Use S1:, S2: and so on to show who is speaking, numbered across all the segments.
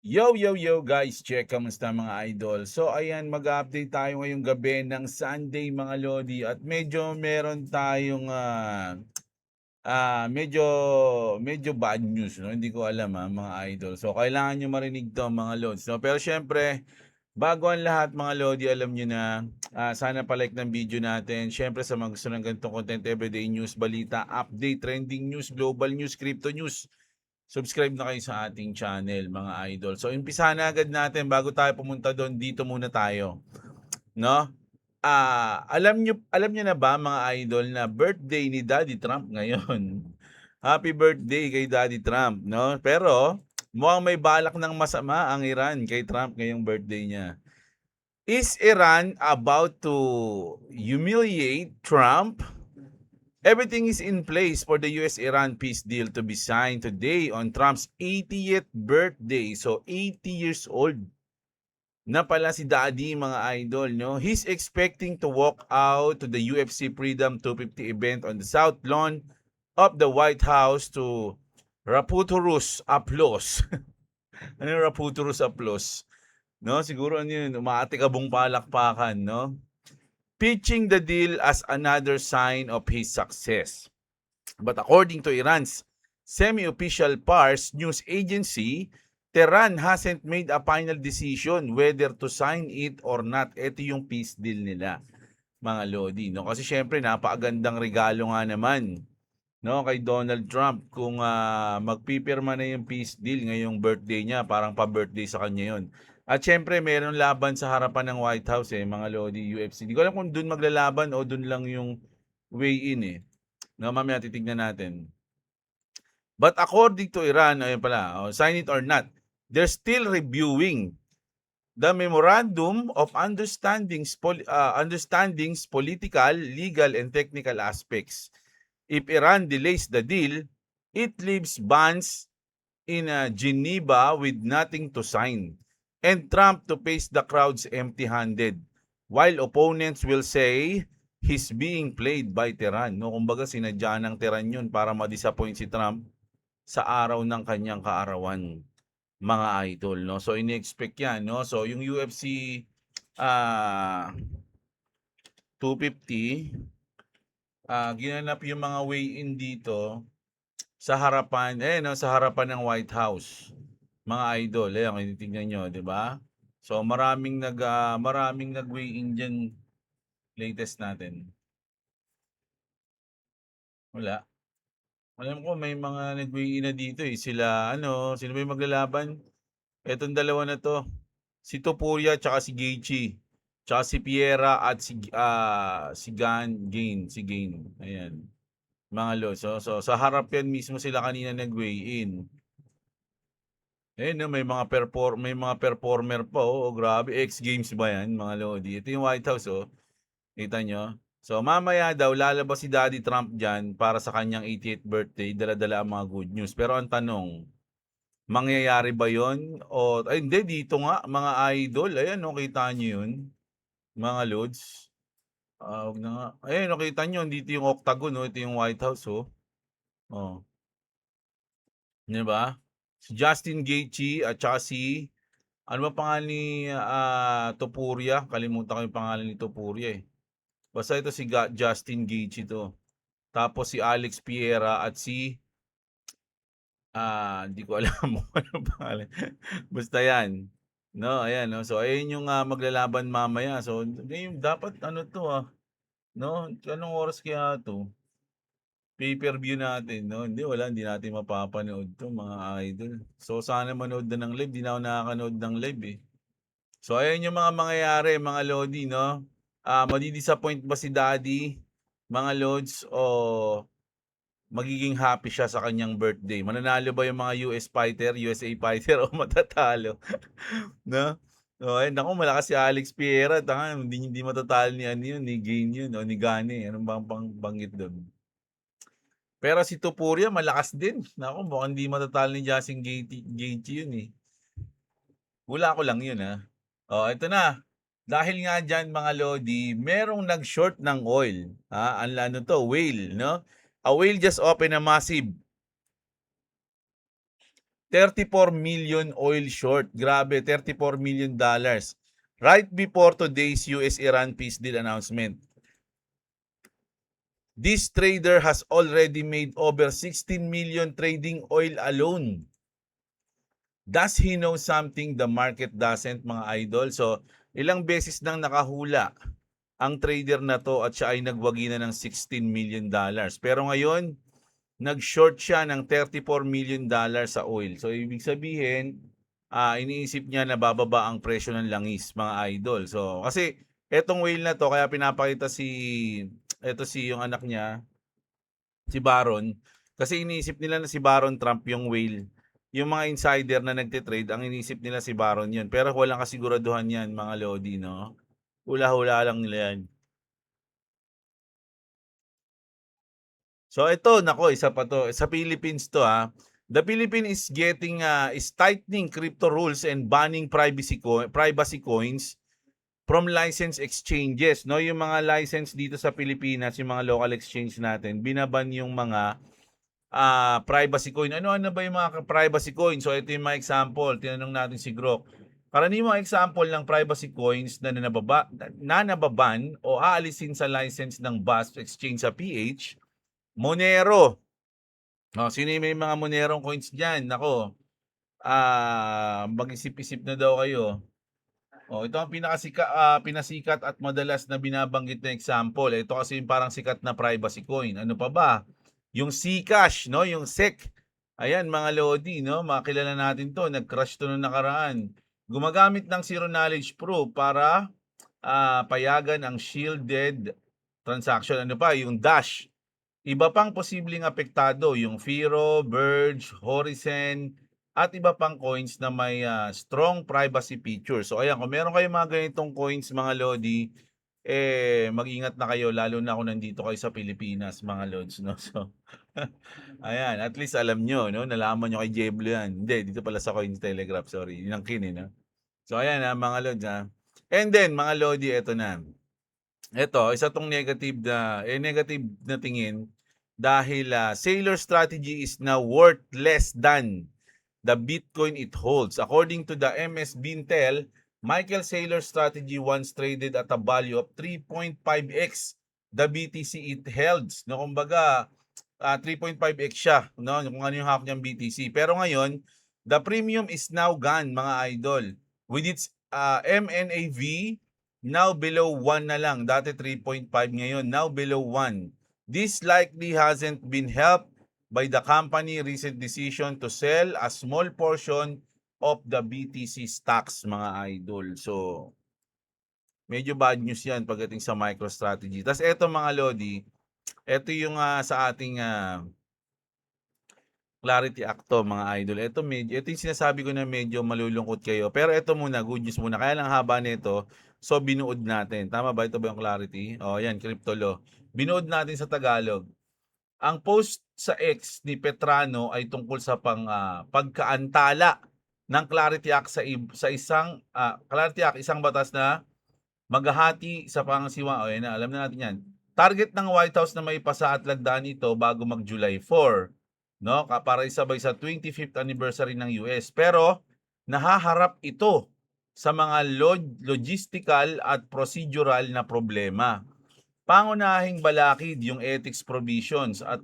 S1: Yo guys, check kamusta mga idol. So ayan, mag-update tayo ngayong gabi ng Sunday mga lodi at medyo meron tayong medyo medyo bad news, no. Hindi ko alam mga idol. So kailangan niyo marinig 'to mga lods, no. Pero syempre, bago ang lahat mga lodi, alam niyo na sana pa-like ng video natin. Syempre sa mga gusto ng ganitong content, everyday news, balita, update, trending news, global news, crypto news. Subscribe na kayo sa ating channel mga idol. So umpisahan na agad natin bago tayo pumunta doon, dito muna tayo, no? Alam niyo na ba mga idol na birthday ni Daddy Trump ngayon? Happy birthday kay Daddy Trump, no? Pero mukhang may balak ng masama ang Iran kay Trump ngayong birthday niya. Is Iran about to humiliate Trump? Everything is in place for the US-Iran peace deal to be signed today on Trump's 80th birthday. So 80 years old na pala si Daddy mga idol, no? He's expecting to walk out to the UFC Freedom 250 event on the South Lawn of the White House to rapturous applause. Ano yung rapturous applause? No, siguro ano yun, umaatikabong palakpakan, no? Pitching the deal as another sign of his success. But according to Iran's semi-official Pars news agency, Tehran hasn't made a final decision whether to sign it or not. Ito yung peace deal nila, mga lodi, no? Kasi syempre napakagandang regalo nga naman, no, kay Donald Trump kung magpipirma na yung peace deal ngayong birthday niya, parang pa-birthday sa kanya 'yon. At syempre meron laban sa harapan ng White House mga lodi, UFC. Hindi ko alam kung doon maglalaban o doon lang yung weigh-in No, mamaya titignan natin. But according to Iran, ayun pala, sign it or not, they're still reviewing the memorandum of understandings, political, legal, and technical aspects. If Iran delays the deal, it leaves bonds in Geneva with nothing to sign, and Trump to face the crowds empty-handed, while opponents will say he's being played by Tehran. No, kumbaga sinadya ng Tehran yun para ma-disappoint si Trump sa araw ng kanyang kaarawan, mga idol, no? So ini-expect yan, no? So yung UFC 250, ginanap yung mga weigh-in dito sa harapan, no, sa harapan ng White House. Mga idol, ayan, tingnan nyo, di ba? So maraming nag-weigh-in diyan, latest natin. Wala. Alam ko may mga nag-weigh-in na dito sila sino ba yung maglalaban? Etong dalawa na to. Si Topuria tsaka si Gaethje. Tsaka si Piera at si Gain. Ayan. Mga lods. So sa harap yan mismo sila kanina nag-weigh-in. No, may mga performer pa grabe. X Games ba yan, mga lodi? Ito yung White House Kita nyo? So mamaya daw lalabas si Daddy Trump diyan para sa kanyang 80th birthday, dala-dala ang mga good news. Pero ang tanong, mangyayari ba 'yon o ay hindi, dito nga mga idol, ayan kita niyo 'yun, mga lods. Wag na nga. Ayan kita niyo dito yung octagon ito yung White House Oh, 'di ba? Si Justin Gaethje at saka si ano ba pangalan ni Topuria? Kalimutan ko yung pangalan ni Topuria Basta ito si Justin Gaethje 'to. Tapos si Alex Pereira at si hindi ko alam kung anong pangalan. Basta 'yan, no, ayan, no. So ayun yung maglalaban mamaya. So ngayon dapat 'to no, anong oras kaya 'to? Pay-per-view natin, no? Hindi natin mapapanood 'to mga idol. So sana manood na ng live, 'di na ako nakakanood ng live So ayan yung mga mangyayari mga lodi, no? Madi-disappoint ba si Daddy, mga lods, o magiging happy siya sa kanyang birthday? Mananalo ba yung mga USA fighter o matatalo? No? So ayun, naku, malakas si Alex Pereira, hindi matatalo ni ano yun, ni Gain yun o ni Gane. Anong bang banggit doon? Pero si Topuria malakas din. Naku, mukhang hindi matatalo ni Justin Gaethje yun Hula ko lang yun ito na. Dahil nga dyan mga lodi, merong nag-short ng oil. Ano to, whale, no? A whale just opened a massive $34 million oil short. Grabe, $34 million. Right before today's US-Iran peace deal announcement. This trader has already made over 16 million trading oil alone. Does he know something the market doesn't, mga idol? So, ilang beses nang nakahula ang trader na to at siya ay nagwagi na ng $16 million. Pero ngayon, nag-short siya ng $34 million sa oil. So, ibig sabihin, iniisip niya na bababa ang presyo ng langis, mga idol. So, kasi etong whale na to, kaya pinapakita si yung anak niya, si Baron, kasi iniisip nila na si Baron Trump yung whale. Yung mga insider na nagtitrade, ang iniisip nila si Baron yun. Pero walang kasiguraduhan yan, mga Lodi, no? Hula-hula lang nila yan. So ito, nako, isa pa to. Sa Philippines to, ha. The Philippines is tightening crypto rules and banning privacy coins from licensed exchanges, no? Yung mga license dito sa Pilipinas, yung mga local exchange natin, binaban yung mga privacy coin. Ano ba yung mga privacy coin? So ito yung mga example. Tinanong natin si Grok. Karaniwang example ng privacy coins na nababan o aalisin sa license ng BUS Exchange sa PH, Monero. Sino yung may mga Monerong coins dyan? Nako, mag-isip-isip na daw kayo. Ito ang pinasikat at madalas na binabanggit na example. Ito kasi yung parang sikat na privacy coin. Ano pa ba? Yung Zcash, no? Yung SEC. Ayan, mga Lodi, no? Makilala natin to. Nag-crash to noong nakaraan. Gumagamit ng zero knowledge proof para payagan ang shielded transaction. Ano pa? Yung Dash. Iba pang posibleng apektado, yung Firo, Verge, Horizon, at iba pang coins na may strong privacy features. So ayan, kung meron kayong mga ganitong coins, mga Lodi, mag-ingat na kayo, lalo na kung nandito kayo sa Pilipinas, mga Lods, no? So, ayan, at least alam nyo, no? Nalaman nyo kay Jeblo yan. Hindi, dito pala sa Coins Telegraph, sorry. Yun ang no? So ayan, mga Lods, ha? And then, mga Lodi, eto na. Ito, isa tong negative na tingin dahil Sailor strategy is now worth less than the Bitcoin it holds. According to the MS Bintel, Michael Saylor's strategy once traded at a value of 3.5x the BTC it held. No, kumbaga 3.5x siya, no, kung ano yung hawak niyang BTC. Pero ngayon, the premium is now gone, mga idol. With its MNAV now below 1 na lang. Dati 3.5, ngayon now below 1. This likely hasn't been helped by the company recent decision to sell a small portion of the BTC stocks, mga idol. So, medyo bad news yan pagdating sa MicroStrategy. Tapos eto, mga Lodi, eto yung sa ating Clarity Act to, mga idol. Ito yung sinasabi ko na medyo malulungkot kayo. Pero ito muna, good news muna. Kaya lang haba nito, so binuod natin. Tama ba? Ito ba yung Clarity? Yan, Crypto Law. Binuod natin sa Tagalog. Ang post sa X ni Petrano ay tungkol sa pagkaantala ng Clarity Act sa isang Clarity Act, isang batas na maghahati sa pangasiwa. Yan na, alam na natin yan. Target ng White House na may pasa at lagdaan ito bago mag-July 4, no? Para isabay sa 25th anniversary ng US. Pero nahaharap ito sa mga logistical at procedural na problema. Pangunahing balakid yung ethics provisions at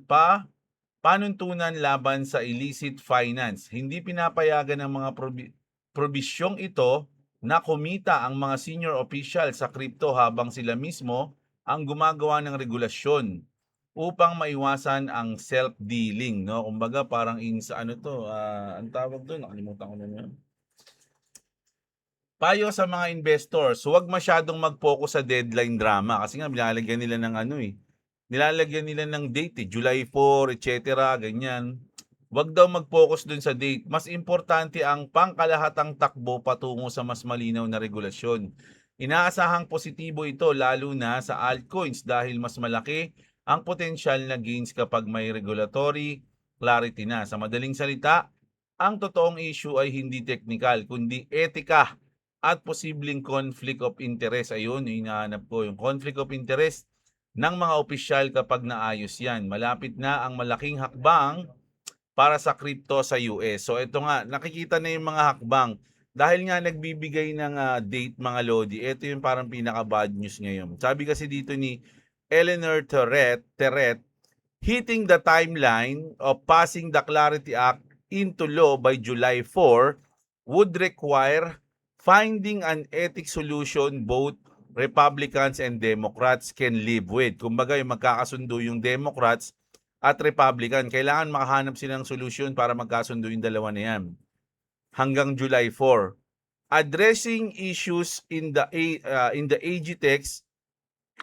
S1: panuntunan laban sa illicit finance. Hindi pinapayagan ng mga probisyong ito na kumita ang mga senior official sa crypto habang sila mismo ang gumagawa ng regulasyon upang maiwasan ang self-dealing, no? Kumbaga parang ang tawag doon, nakalimutan ko na yun. Payo sa mga investors, huwag masyadong mag-focus sa deadline drama kasi nga nilalagyan nila ng nilalagyan nila ng date, July 4, etc., ganyan. Huwag daw mag-focus dun sa date. Mas importante ang pangkalahatang takbo patungo sa mas malinaw na regulasyon. Inaasahang positibo ito lalo na sa altcoins dahil mas malaki ang potensyal na gains kapag may regulatory clarity na. Sa madaling salita, ang totoong issue ay hindi technical kundi etika at posibleng conflict of interest. Ayun, yung hinahanap ko, yung conflict of interest ng mga opisyal kapag naayos yan. Malapit na ang malaking hakbang para sa crypto sa US. So ito nga, nakikita na yung mga hakbang. Dahil nga nagbibigay ng date mga Lodi, ito yung parang pinaka-bad news ngayon. Sabi kasi dito ni Eleanor Terret, hitting the timeline of passing the Clarity Act into law by July 4 would require finding an ethics solution both Republicans and Democrats can live with. Kumbaga, yung magkakasundo yung Democrats at Republican. Kailangan makahanap silang solusyon para magkasundo yung dalawa na yan. Hanggang July 4. Addressing issues in the AG text,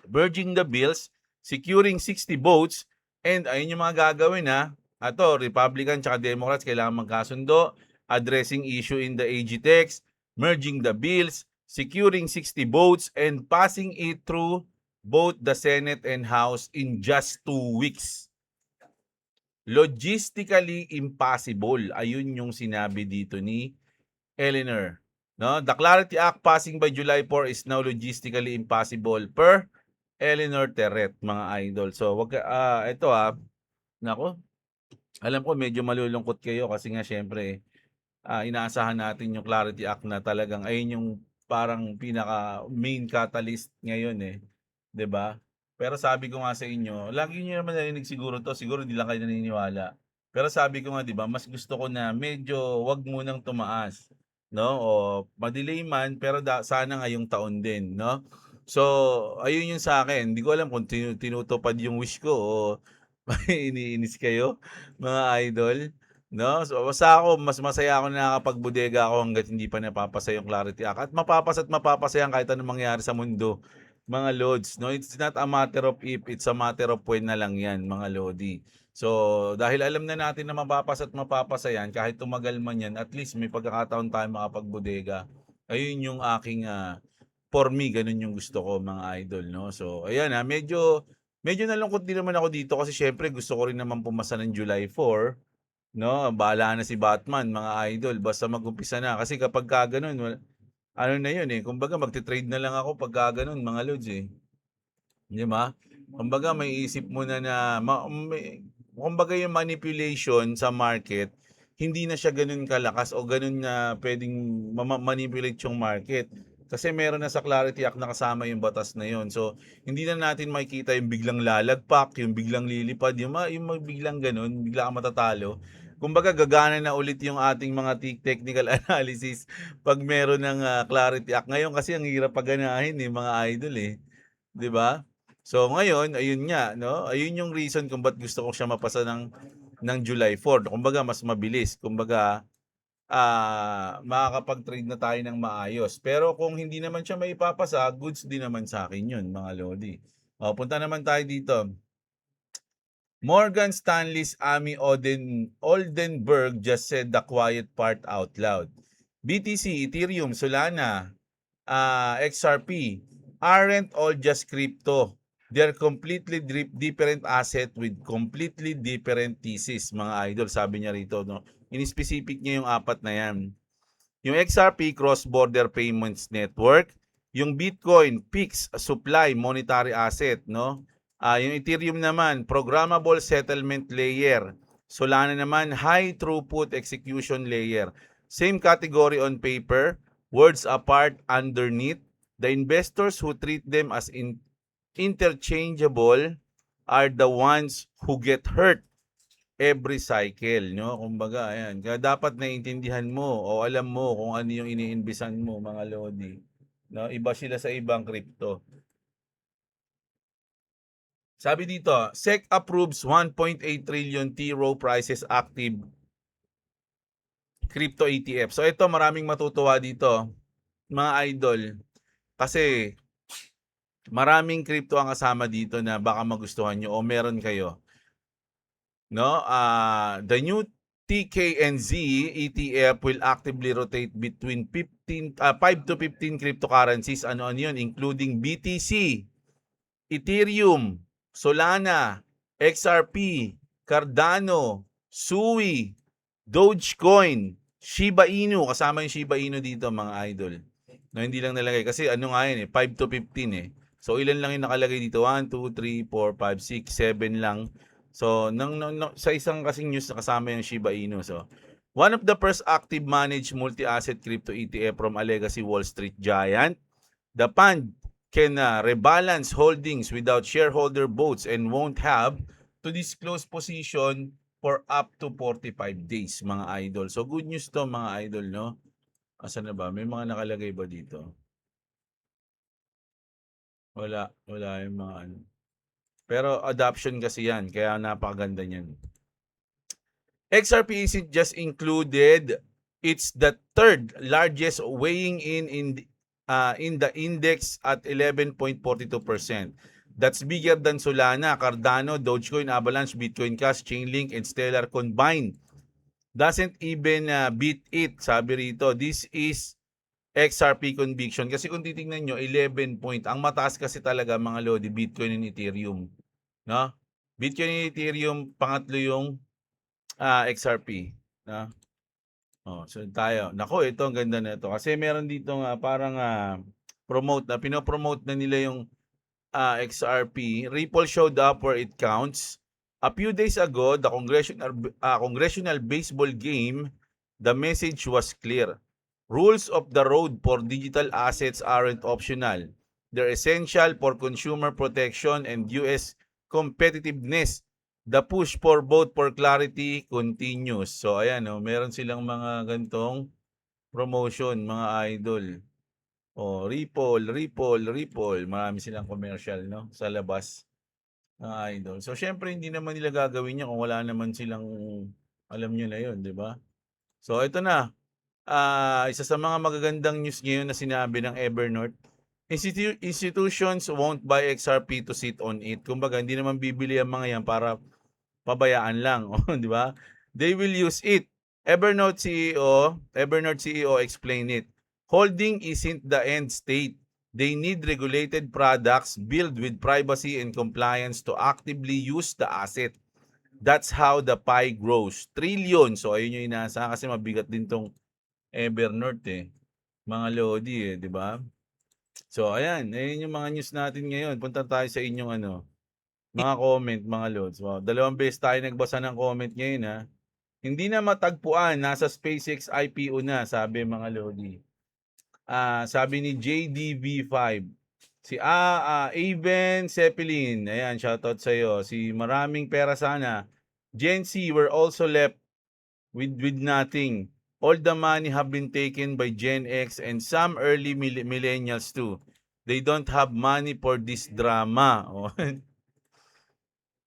S1: merging the bills, securing 60 votes, and ayun yung mga gagawin ha. Ato, Republican at Democrats kailangan magkasundo, addressing issue in the AG text, merging the bills, securing 60 votes, and passing it through both the Senate and House in just 2 weeks. Logistically impossible. Ayun yung sinabi dito ni Eleanor. No? The Clarity Act passing by July 4 is now logistically impossible per Eleanor Terret, mga idol. So, ito nako, alam ko medyo malulungkot kayo kasi nga syempre, inaasahan natin yung Clarity Act na talagang ayun yung parang pinaka main catalyst ngayon 'di ba? Pero sabi ko nga sa inyo, lagi niyo naman narinig siguro 'to, siguro hindi lang kayo naniniwala. Pero sabi ko nga 'di ba, mas gusto ko na medyo wag munang tumaas, no? O ma-delay man pero sana ngayong taon din, no? So, ayun yung sa akin. Hindi ko alam kung tinutupad yung wish ko o iniinis kayo, mga idol. No? So, basta ako, mas masaya ako na nakapagbodega ako hangga't hindi pa napapasa yung Clarity Act. At mapapasa yan kahit anong mangyari sa mundo, mga Lods. No? It's not a matter of if, it's a matter of when na lang yan, mga Lodi. So, dahil alam na natin na mapapasa yan, kahit tumagal man yan, at least may pagkakataon tayo makapagbodega. Ayun yung aking, for me, ganun yung gusto ko, mga idol. No? So, ayan medyo nalungkot din naman ako dito kasi syempre gusto ko rin naman pumasa ng July 4. No, bahala na si Batman, mga idol, basta mag-umpisa na. Kasi kapag ka ganun, ano na yun kumbaga magte-trade na lang ako pag ganun, mga lods 'Di ba? Kumbaga may isip mo na kumbaga yung manipulation sa market, hindi na siya ganun kalakas o ganun na pwedeng manipulate yung market. Kasi meron na sa Clarity Act na kasama yung batas na yun. So, hindi na natin makikita yung biglang lalagpak, yung biglang lilipad, yung biglang ganun, bigla kang matatalo. Kumbaga gagana na ulit yung ating mga technical analysis pag meron ng Clarity Act. Ngayon kasi ang hirap paganahin mga idol 'di ba? So ngayon, ayun nga, no? Ayun yung reason kung ba't gusto ko siya mapasa ng July 4. Kumbaga mas mabilis. Kumbaga makakapag-trade na tayo ng maayos. Pero kung hindi naman siya maipapasa, goods din naman sa akin 'yun, mga lodi. O, punta naman tayo dito. Morgan Stanley's Amy Oldenburg just said the quiet part out loud. BTC, Ethereum, Solana, XRP aren't all just crypto. They're completely different asset with completely different thesis, mga idol. Sabi niya rito, no? In-specific niya yung apat na yan. Yung XRP, Cross-Border Payments Network. Yung Bitcoin, Fixed Supply Monetary Asset, no? Yung Ethereum naman, Programmable Settlement Layer. Solana naman, High Throughput Execution Layer. Same category on paper, words apart underneath. The investors who treat them as interchangeable are the ones who get hurt every cycle, no? Kumbaga, ayan. Kaya dapat naiintindihan mo o alam mo kung ano yung iniimbisan mo, mga lodi. No? Iba sila sa ibang crypto. Sabi dito, SEC approves 1.8 trillion T-Row prices active crypto ETF. So ito, maraming matutuwa dito, mga idol. Kasi maraming crypto ang kasama dito na baka magustuhan nyo o meron kayo. No? The new TKNZ ETF will actively rotate between 5 to 15 cryptocurrencies. Ano yun? Including BTC, Ethereum, Solana, XRP, Cardano, Sui, Dogecoin, Shiba Inu. Kasama yung Shiba Inu dito, mga idol. No, hindi lang nalagay. Kasi ano nga yun 5 to 15 So, ilan lang yung nakalagay dito? 1, 2, 3, 4, 5, 6, 7 lang So, sa isang kasing news na kasama yung Shiba Inu. So, one of the first active managed multi-asset crypto ETF from a legacy Wall Street giant, the fund can rebalance holdings without shareholder votes and won't have to disclose position for up to 45 days, mga idol. So, good news to, mga idol, no? Asan na ba? May mga nakalagay ba dito? Wala yung mga ano. Pero adoption kasi yan, kaya napakaganda niyan. XRP isn't just included, it's the third largest, weighing in the index at 11.42%. That's bigger than Solana, Cardano, Dogecoin, Avalanche, Bitcoin Cash, Chainlink, and Stellar combined. Doesn't even beat it, sabi rito. This is XRP conviction. Kasi kung titingnan nyo, 11 point. Ang mataas kasi talaga, mga lodi, Bitcoin and Ethereum. No? Bitcoin and Ethereum, pangatlo yung XRP. No? Oh, so tayo. Nako, ito ang ganda na ito. Kasi meron dito nga parang pinopromote na nila yung XRP. Ripple showed up where it counts. A few days ago, the congressional baseball game, the message was clear. Rules of the road for digital assets aren't optional. They're essential for consumer protection and US competitiveness. The push for vote for clarity continues. So ayan, meron silang mga gantong promotion, mga idol. Ripple. Marami silang commercial, no, sa labas, mga idol. So syempre hindi naman nila gagawin 'yan kung wala naman silang, alam niyo na 'yon, 'di ba? So ito na, isa sa mga magagandang news ngayon na sinabi ng Evernorth, institutions won't buy XRP to sit on it. Kumbaga hindi naman bibili ang mga 'yan para pabayaan lang, di ba? They will use it. Evernorth CEO explained it. Holding isn't the end state. They need regulated products built with privacy and compliance to actively use the asset. That's how the pie grows. Trillion. So ayun yung inaasahan kasi mabigat din tong Evernorth mga lodi di ba? So ayan yung mga news natin ngayon. Punta tayo sa inyong mga comment, mga lods. Wow, 2 beses tayo nagbasa ng comment ngayon Hindi na matagpuan, nasa SpaceX IPO na, sabi mga lodi. Sabi ni JDV5. Si Aven Zeppelin, ayan, shoutout sa iyo. Si Maraming Pera Sana. Gen Z were also left with nothing. All the money have been taken by Gen X and some early millennials too. They don't have money for this drama.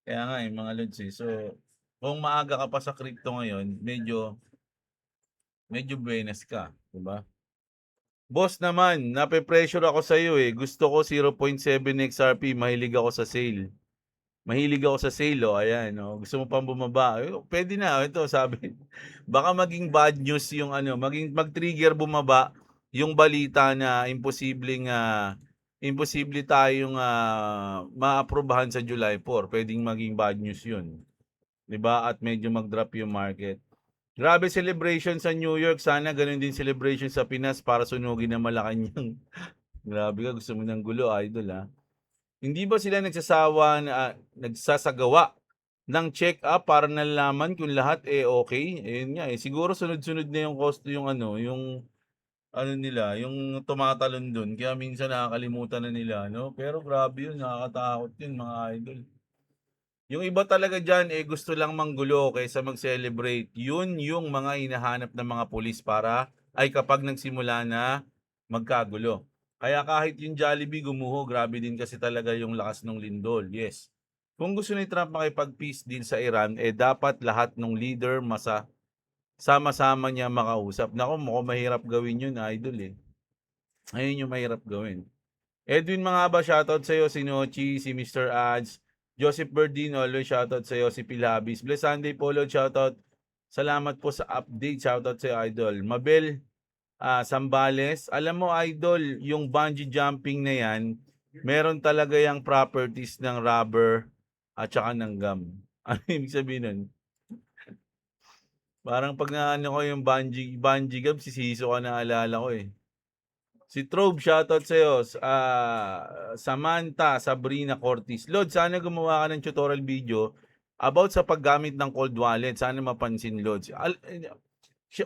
S1: Kaya nga mga lods So, kung maaga ka pa sa crypto ngayon, medyo buenas ka, di ba? Boss naman, nape-pressure ako sa iyo Gusto ko 0.7 XRP, mahilig ako sa sale. Ayan, Gusto mo pang bumaba? Pwede na, ito sabi. Baka maging bad news yung mag-trigger bumaba yung balita na imposible tayong maaprubahan sa July 4. Pwedeng maging bad news 'yun. 'Di ba? At medyo mag-drop yung market. Grabe celebration sa New York. Sana ganun din celebration sa Pinas para sunugin ng Malacanang. Grabe ka, gusto mo ng gulo, idol Hindi ba sila nagsasagawa ng check-up para nalaman kung lahat okay? Ayun nga Siguro sunod-sunod na yung cost yung nila, yung tumatalon dun. Kaya minsan nakakalimutan na nila, no? Pero grabe yun, nakakatakot yun, mga idol. Yung iba talaga dyan, gusto lang manggulo kaysa mag-celebrate. Yun yung mga hinahanap ng mga pulis kapag nagsimula na magkagulo. Kaya kahit yung Jollibee gumuho, grabe din kasi talaga yung lakas ng lindol. Yes. Kung gusto ni Trump makipag-peace deal sa Iran, dapat lahat ng leader sama-sama niya makausap. Nako, mukhang mahirap gawin yun, idol Ayun yung mahirap gawin. Edwin Mangaba, shoutout sa iyo. Si Nochi, si Mr. Ads, Joseph Berdino, always shoutout sa iyo. Si Pilabis, Bless Sunday Polo, shoutout. Salamat po sa update, shoutout sa iyo, idol. Mabel Sambales, alam mo, idol, yung bungee jumping na yan, meron talaga yung properties ng rubber at saka ng gum. Ano ibig sabihin nun? Parang pag naano ko yung bungee gum, sisiso ka na alala ko Si Trobe, shoutout sa'yo. Samantha Sabrina Cortis. Lord, sana gumawa ka ng tutorial video About sa paggamit ng cold wallet, sana mapansin lods.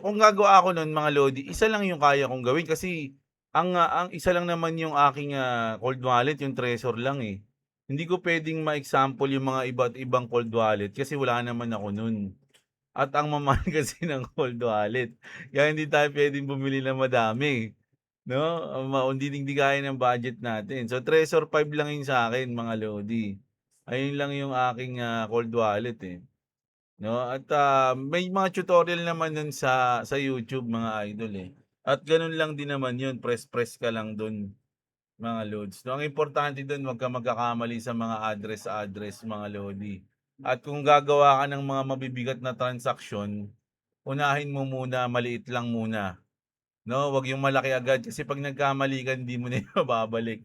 S1: Kung gagawa ako nun mga lodi, isa lang yung kaya kong gawin kasi ang isa lang naman yung aking, cold wallet, yung Trezor lang, eh. Hindi ko puwedeng ma-example yung mga iba't ibang cold wallet kasi wala naman ako nun. At ang mamahal kasi ng cold wallet, kaya hindi tayo puwedeng bumili ng madami, 'no? Hindi kaya ng budget natin. So, Trezor 5 lang yun sa'kin mga lodi. Ayun lang yung aking, cold wallet, eh. 'No, at, may mga tutorial naman nun sa YouTube mga idol, eh. At ganun lang din naman yun, press-press ka lang dun mga loads, 'no. Ang importante dun wag kang magkakamali sa mga address mga lodi. At kung gagawa ka ng mga mabibigat na transaksyon, unahin mo muna maliit lang muna, 'no. Wag yung malaki agad kasi 'pag nagkamali ka hindi mo na yun mababalik.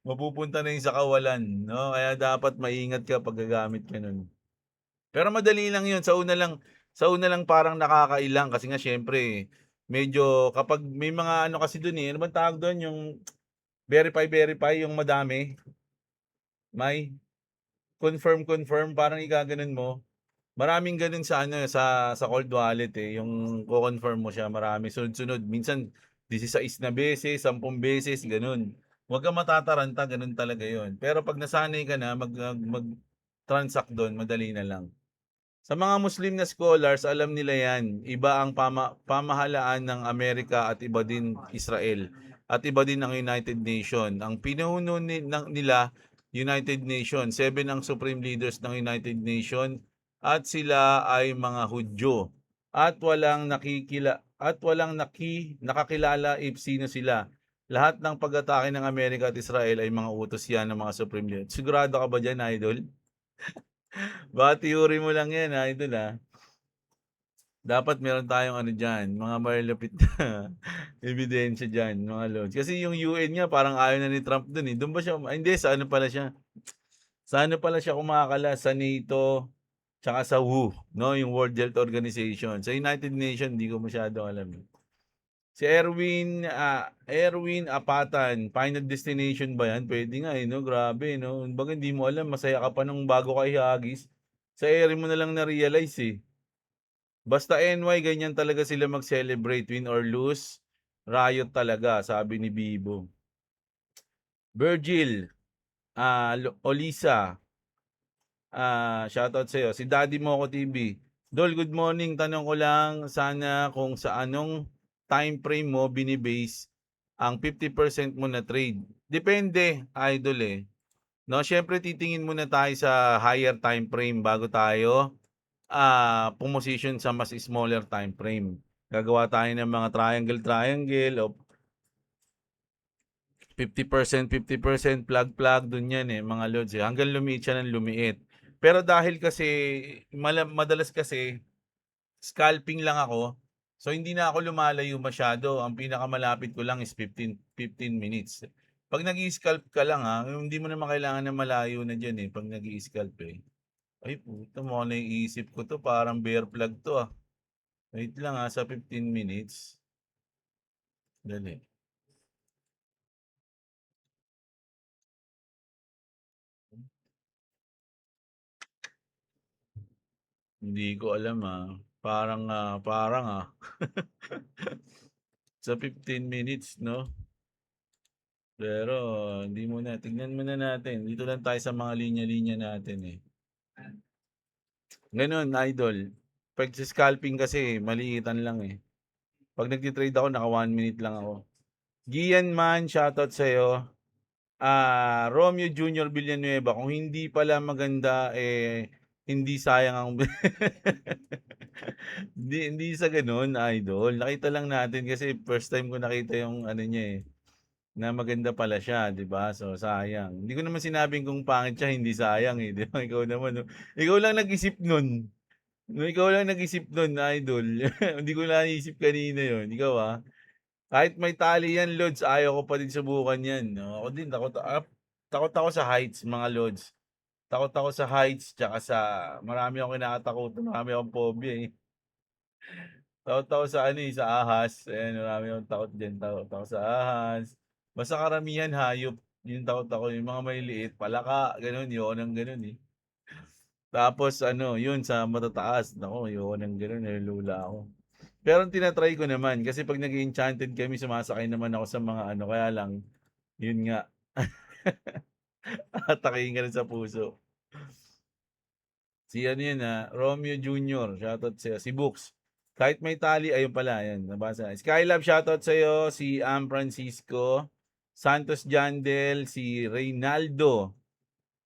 S1: Mapupunta na yun sa kawalan, 'no. Kaya dapat maingat ka 'pag gagamit ka nun. Pero madali lang 'yun, sa una lang parang nakakailang kasi nga siyempre medyo kapag may mga ano kasi dun, eh, ano bang tawag dun, yung verify yung madami, may confirm parang igaganon mo. Maraming gano'n sa ano, sa cold wallet, eh, yung ko-confirm mo siya marami sunod-sunod, minsan 16 na beses, 10 beses, gano'n. Huwag kang matataranta, gano'n talaga 'yun. Pero 'pag nasanay ka na mag-transact dun, madali na lang. Sa mga Muslim na scholars, alam nila 'yan. Iba ang pamahalaan ng Amerika at iba din Israel at iba din ang United Nation. Ang pinuno nila United Nation, 7 ang supreme leaders ng United Nation at sila ay mga Hudyo at nakakilala if sino sila. Lahat ng pag-atake ng Amerika at Israel ay mga utos 'yan ng mga supreme leaders. Sigurado ka ba diyan, idol? Baka theory mo lang 'yan, idol, Dapat meron tayong ano diyan, mga malalapit na ebidensya diyan, mga lods. Kasi yung UN nga parang ayaw na ni Trump dun, eh. Dun ba siya ay hindi, sa ano pala siya kumakala, sa NATO, tsaka sa WHO, 'no, yung World Health Organization. Sa United Nations, hindi ko masyadong alam, eh. Si Erwin Apatan, Final Destination ba 'yan? Puwede nga, eh, 'no? Grabe, 'no? Kumbaga hindi mo alam masaya ka pa nung bago ka ihagis. Sa ere mo na lang na-realize, eh. Basta NY ganyan talaga sila mag-celebrate, win or lose, riot talaga, sabi ni Bibo. Virgil, Olisa, shoutout sa'yo. Si Daddy Moco TV. Dol, good morning. Tanong ko lang sana kung sa anong time frame mo binibase ang 50% mo na trade. Depende, idol, eh. No, syempre titingin muna tayo sa higher time frame bago tayo pumosisyon sa mas smaller time frame. Gagawa tayo ng mga triangle o 50%, 50%, plug, dun yan, eh, mga lods, eh, hanggang lumiit siya ng lumiit. Pero dahil kasi madalas kasi scalping lang ako, so hindi na ako lumalayo masyado. Ang pinakamalapit ko lang is 15 minutes. 'Pag nag-i-scalp ka lang, hindi mo naman kailangan na malayo na diyan, eh, 'pag nag-i-scalp, eh. Ay puta, mukhang naiisip ko 'to, parang bear plug 'to, Wait lang, sa 15 minutes. Dali. Hindi ko alam, parang, sa 15 minutes 'no? Pero hindi muna, tignan muna natin. Dito lang tayo sa mga linya-linya natin, eh. Gano'n idol. 'Pag sa scalping kasi maliitan lang, eh. 'Pag nagti-trade ako naka 1 minute lang ako. Gian Man, shoutout sa'yo. Romeo Junior Villanueva, kung hindi pala maganda, eh, hindi sayang ang hindi sa gano'n idol. Nakita lang natin kasi first time ko nakita yung ano niya, eh, na maganda pala siya, 'di ba? So, sayang. Hindi ko naman sinabing kung pangit siya hindi sayang, eh, 'di ba? Ikaw naman, 'no? Ikaw lang nag-isip nun. No, ikaw lang nag-isip nun, idol. Hindi ko naisip kanina yun, ikaw, Kahit may tali yan, lods, ayaw ko pa din subukan yan, 'no? Ako din takot ako sa heights, mga lods. Takot ako sa heights tsaka sa marami akong kinakatakutan, marami akong phobia, eh. Takot ako sa ano, sa ahas, ayan, marami akong takot diyan, takot ako sa ahas. Basta karamihan hayop, yung takot ako, yung mga maliliit, palaka, gano'n, ayoko ng gano'n, eh. Tapos ano, yun sa matataas, naku ayoko ng gano'n, nalulula ako. Pero ang tina-try ko naman kasi 'pag nag-e-enchanted kami sumasakay naman ako sa mga ano, kaya lang, yun nga, atakayin ka rin sa puso. Si ano yun, Romeo Junior, shoutout sa'yo. Si Books, kahit may tali ayun pala, ayan nabasa. Skylab, shoutout sa'yo. Si Francisco, Santos Jandel, si Reynaldo.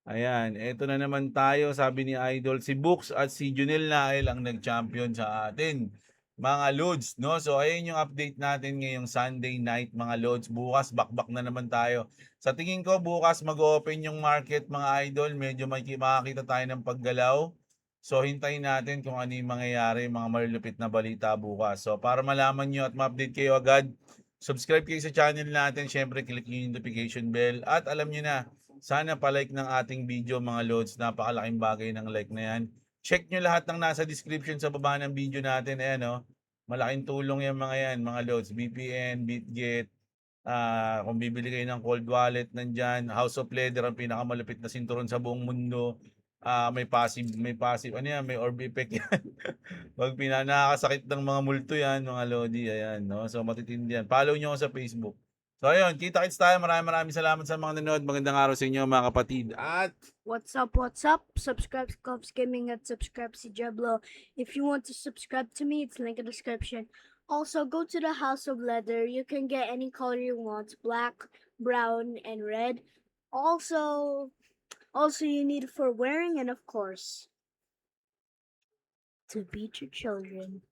S1: Ayan, eto na naman tayo, sabi ni Idol, si Books at si Junel Nael ang nag-champion sa atin, mga lods, no? So, ayun yung update natin ngayong Sunday night, mga lods. Bukas, bakbak na naman tayo. Sa tingin ko, bukas mag-open yung market, mga idol. Medyo makakita tayo ng paggalaw. So, hintayin natin kung ano yung mangyayari, mga malulupit na balita bukas. So, para malaman nyo at ma-update kayo agad, subscribe kayo sa channel natin. Siyempre, click nyo yung notification bell. At alam nyo na, sana pa-like ng ating video mga lods. Napakalaking bagay ng like na yan. Check nyo lahat ng nasa description sa baba ng video natin. Ayan o. Malaking tulong yan mga lods. VPN, BitGet. Kung bibili kayo ng cold wallet, nandyan. House of Leather, ang pinakamalupit na sinturon sa buong mundo. May passive, ano yan, may orb effect yan. Pag nakakasakit ng mga multo yan, mga lodi, ayan, no? So, matitindi yan. Follow nyo ako sa Facebook. So, ayun, kita-kits tayo. Maraming salamat sa mga nanonood. Magandang araw sa inyo, mga kapatid. At
S2: What's up? What's up? Subscribe to Cops Gaming at subscribe to Jeblo. If you want to subscribe to me, it's link in the description. Also, go to the House of Leather. You can get any color you want, black, brown, and red. Also, you need for wearing and of course, to beat your children.